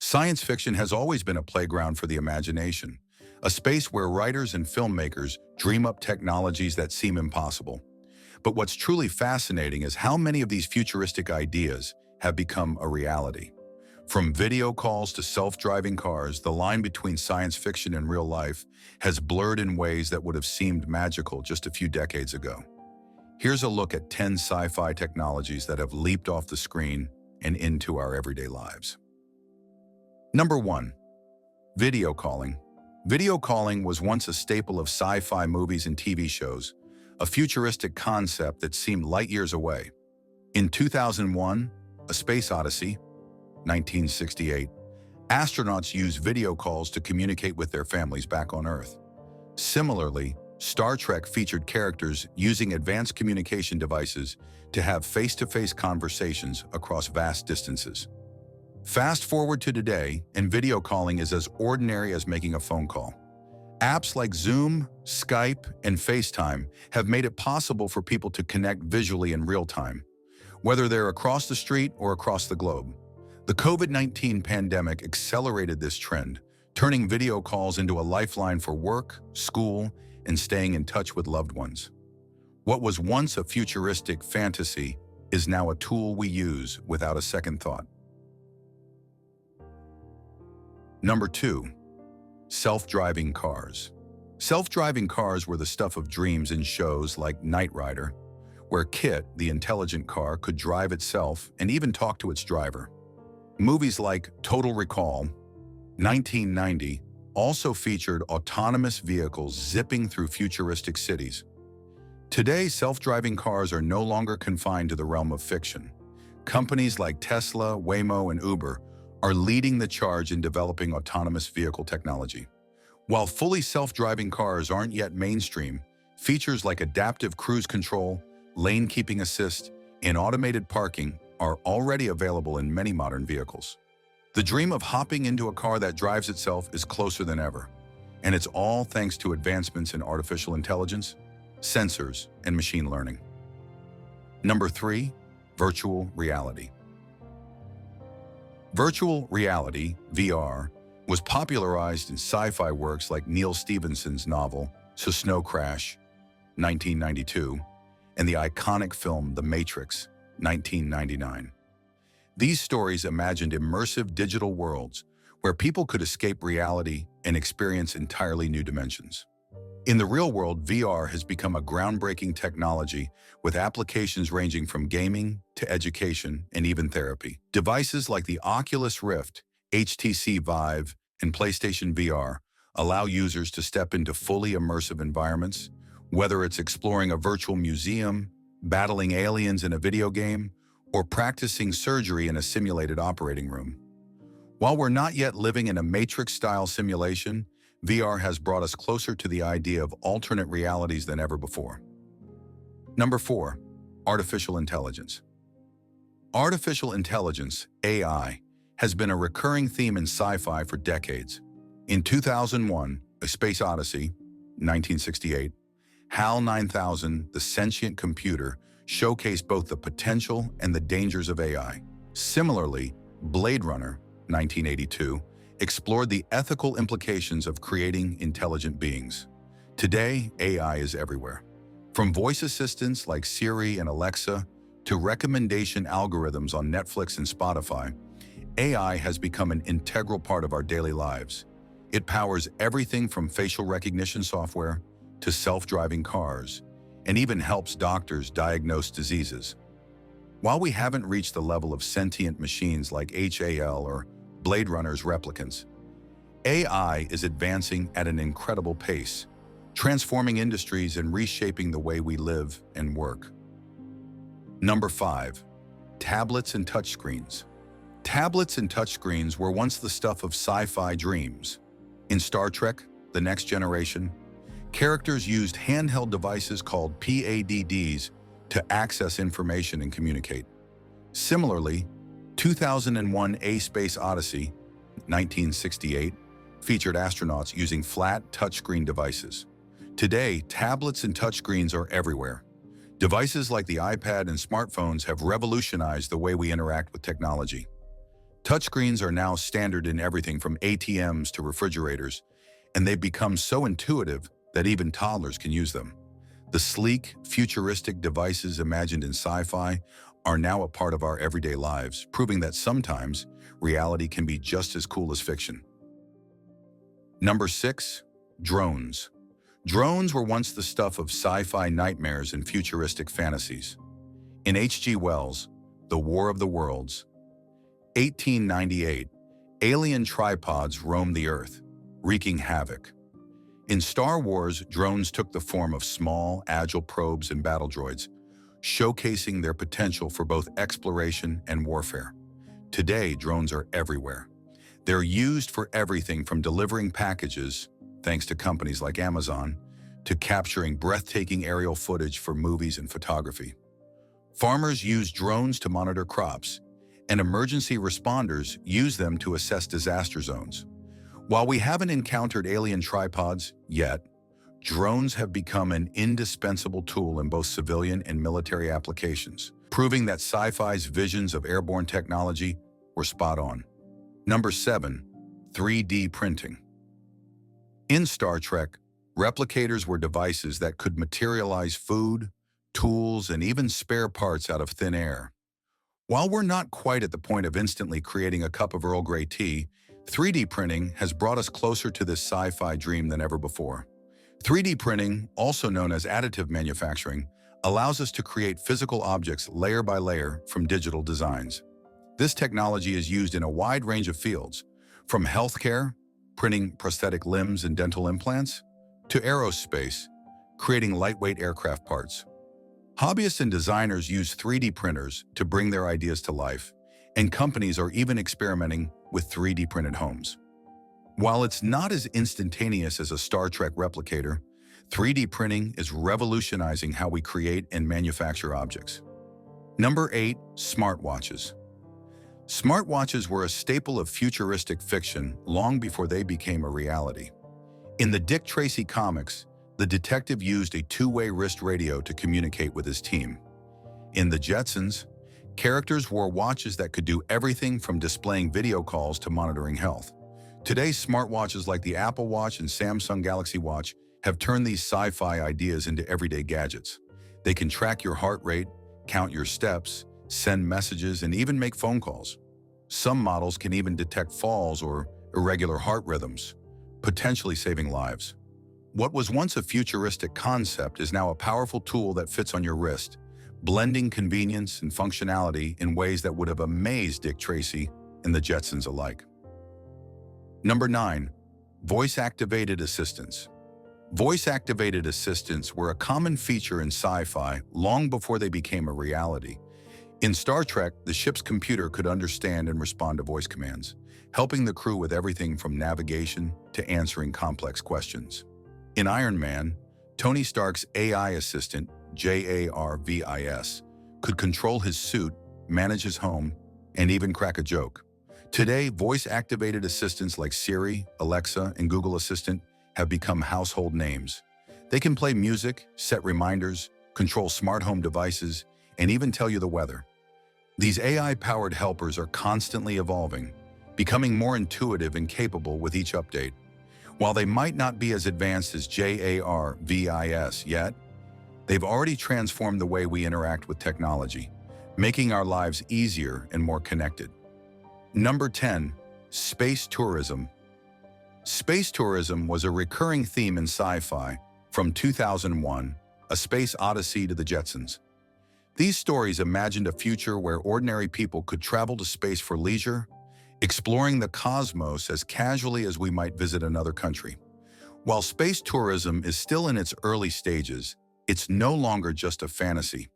Science fiction has always been a playground for the imagination, a space where writers and filmmakers dream up technologies that seem impossible. But what's truly fascinating is how many of these futuristic ideas have become a reality. From video calls to self-driving cars, the line between science fiction and real life has blurred in ways that would have seemed magical just a few decades ago. Here's a look at 10 sci-fi technologies that have leaped off the screen and into our everyday lives. Number 1. Video calling. Video calling was once a staple of sci-fi movies and TV shows, a futuristic concept that seemed light years away. In 2001, A Space Odyssey, 1968, astronauts used video calls to communicate with their families back on Earth. Similarly, Star Trek featured characters using advanced communication devices to have face-to-face conversations across vast distances. Fast forward to today, and video calling is as ordinary as making a phone call. Apps like Zoom, Skype, and FaceTime have made it possible for people to connect visually in real time, whether they're across the street or across the globe. The COVID-19 pandemic accelerated this trend, turning video calls into a lifeline for work, school, and staying in touch with loved ones. What was once a futuristic fantasy is now a tool we use without a second thought. Number 2. Self-driving cars. Self-driving cars were the stuff of dreams in shows like Knight Rider, where Kit, the intelligent car, could drive itself and even talk to its driver. Movies like Total Recall, 1990, also featured autonomous vehicles zipping through futuristic cities. Today, self-driving cars are no longer confined to the realm of fiction. Companies like Tesla, Waymo, and Uber are leading the charge in developing autonomous vehicle technology. While fully self-driving cars aren't yet mainstream, features like adaptive cruise control, lane keeping assist, and automated parking are already available in many modern vehicles. The dream of hopping into a car that drives itself is closer than ever, and it's all thanks to advancements in artificial intelligence, sensors, and machine learning. Number 3. Virtual reality. Virtual reality, VR, was popularized in sci-fi works like Neil Stephenson's novel, Snow Crash, 1992, and the iconic film The Matrix, 1999. These stories imagined immersive digital worlds where people could escape reality and experience entirely new dimensions. In the real world, VR has become a groundbreaking technology with applications ranging from gaming to education and even therapy. Devices like the Oculus Rift, HTC Vive, and PlayStation VR allow users to step into fully immersive environments, whether it's exploring a virtual museum, battling aliens in a video game, or practicing surgery in a simulated operating room. While we're not yet living in a Matrix-style simulation, VR has brought us closer to the idea of alternate realities than ever before. Number 4. Artificial intelligence. Artificial intelligence, AI, has been a recurring theme in sci-fi for decades. In 2001, A Space Odyssey, 1968, HAL 9000, the sentient computer, showcased both the potential and the dangers of AI. Similarly, Blade Runner, 1982, explored the ethical implications of creating intelligent beings. Today, AI is everywhere. From voice assistants like Siri and Alexa to recommendation algorithms on Netflix and Spotify, AI has become an integral part of our daily lives. It powers everything from facial recognition software to self-driving cars, and even helps doctors diagnose diseases. While we haven't reached the level of sentient machines like HAL or Blade Runner's replicants, AI is advancing at an incredible pace, transforming industries and reshaping the way we live and work. Number 5. Tablets and touchscreens. Tablets and touchscreens were once the stuff of sci-fi dreams. In Star Trek: The Next Generation, characters used handheld devices called PADDs to access information and communicate. Similarly, 2001 A Space Odyssey, 1968, featured astronauts using flat touchscreen devices. Today, tablets and touchscreens are everywhere. Devices like the iPad and smartphones have revolutionized the way we interact with technology. Touchscreens are now standard in everything from ATMs to refrigerators, and they've become so intuitive that even toddlers can use them. The sleek, futuristic devices imagined in sci-fi are now a part of our everyday lives, proving that sometimes reality can be just as cool as fiction. Number 6. Drones. Drones were once the stuff of sci-fi nightmares and futuristic fantasies. In H.G. Wells' The War of the Worlds, 1898, alien tripods roamed the Earth, wreaking havoc. In Star Wars, drones took the form of small, agile probes and battle droids, showcasing their potential for both exploration and warfare. Today, drones are everywhere. They're used for everything from delivering packages, thanks to companies like Amazon, to capturing breathtaking aerial footage for movies and photography. Farmers use drones to monitor crops, and emergency responders use them to assess disaster zones. While we haven't encountered alien tripods yet, drones have become an indispensable tool in both civilian and military applications, proving that sci-fi's visions of airborne technology were spot on. Number 7. 3D printing. In Star Trek, replicators were devices that could materialize food, tools, and even spare parts out of thin air. While we're not quite at the point of instantly creating a cup of Earl Grey tea, 3D printing has brought us closer to this sci-fi dream than ever before. 3D printing, also known as additive manufacturing, allows us to create physical objects layer by layer from digital designs. This technology is used in a wide range of fields, from healthcare, printing prosthetic limbs and dental implants, to aerospace, creating lightweight aircraft parts. Hobbyists and designers use 3D printers to bring their ideas to life, and companies are even experimenting with 3D printed homes. While it's not as instantaneous as a Star Trek replicator, 3D printing is revolutionizing how we create and manufacture objects. Number 8. Smartwatches. Smartwatches were a staple of futuristic fiction long before they became a reality. In the Dick Tracy comics, the detective used a two-way wrist radio to communicate with his team. In the Jetsons, characters wore watches that could do everything from displaying video calls to monitoring health. Today's smartwatches like the Apple Watch and Samsung Galaxy Watch have turned these sci-fi ideas into everyday gadgets. They can track your heart rate, count your steps, send messages, and even make phone calls. Some models can even detect falls or irregular heart rhythms, potentially saving lives. What was once a futuristic concept is now a powerful tool that fits on your wrist, blending convenience and functionality in ways that would have amazed Dick Tracy and the Jetsons alike. Number 9. Voice-activated assistants. Voice-activated assistants were a common feature in sci-fi long before they became a reality. In Star Trek, the ship's computer could understand and respond to voice commands, helping the crew with everything from navigation to answering complex questions. In Iron Man, Tony Stark's AI assistant, JARVIS, could control his suit, manage his home, and even crack a joke. Today, voice-activated assistants like Siri, Alexa, and Google Assistant have become household names. They can play music, set reminders, control smart home devices, and even tell you the weather. These AI-powered helpers are constantly evolving, becoming more intuitive and capable with each update. While they might not be as advanced as JARVIS yet, they've already transformed the way we interact with technology, making our lives easier and more connected. Number 10. Space tourism. Space tourism was a recurring theme in sci-fi from 2001, A Space Odyssey to the Jetsons. These stories imagined a future where ordinary people could travel to space for leisure, exploring the cosmos as casually as we might visit another country. While space tourism is still in its early stages, it's no longer just a fantasy.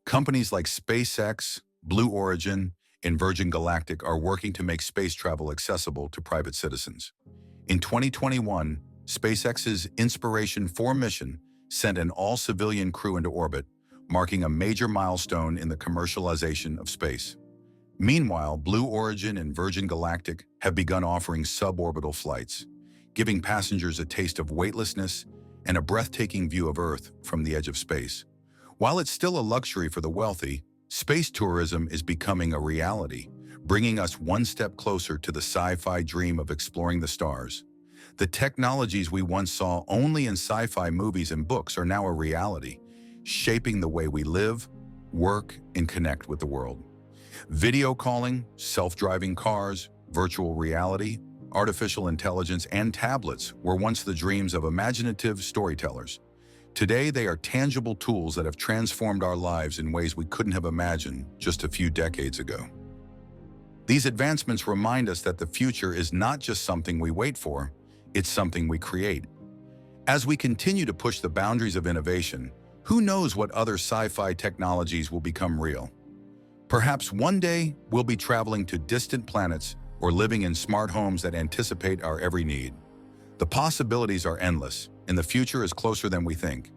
Companies like SpaceX, Blue Origin, and Virgin Galactic are working to make space travel accessible to private citizens. In 2021, SpaceX's Inspiration 4 mission sent an all-civilian crew into orbit, marking a major milestone in the commercialization of space. Meanwhile, Blue Origin and Virgin Galactic have begun offering suborbital flights, giving passengers a taste of weightlessness and a breathtaking view of Earth from the edge of space. While it's still a luxury for the wealthy, space tourism is becoming a reality, bringing us one step closer to the sci-fi dream of exploring the stars. The technologies we once saw only in sci-fi movies and books are now a reality, shaping the way we live, work, and connect with the world. Video calling, self-driving cars, virtual reality, artificial intelligence, and tablets were once the dreams of imaginative storytellers. Today, they are tangible tools that have transformed our lives in ways we couldn't have imagined just a few decades ago. These advancements remind us that the future is not just something we wait for, it's something we create. As we continue to push the boundaries of innovation, who knows what other sci-fi technologies will become real? Perhaps one day we'll be traveling to distant planets or living in smart homes that anticipate our every need. The possibilities are endless, and the future is closer than we think.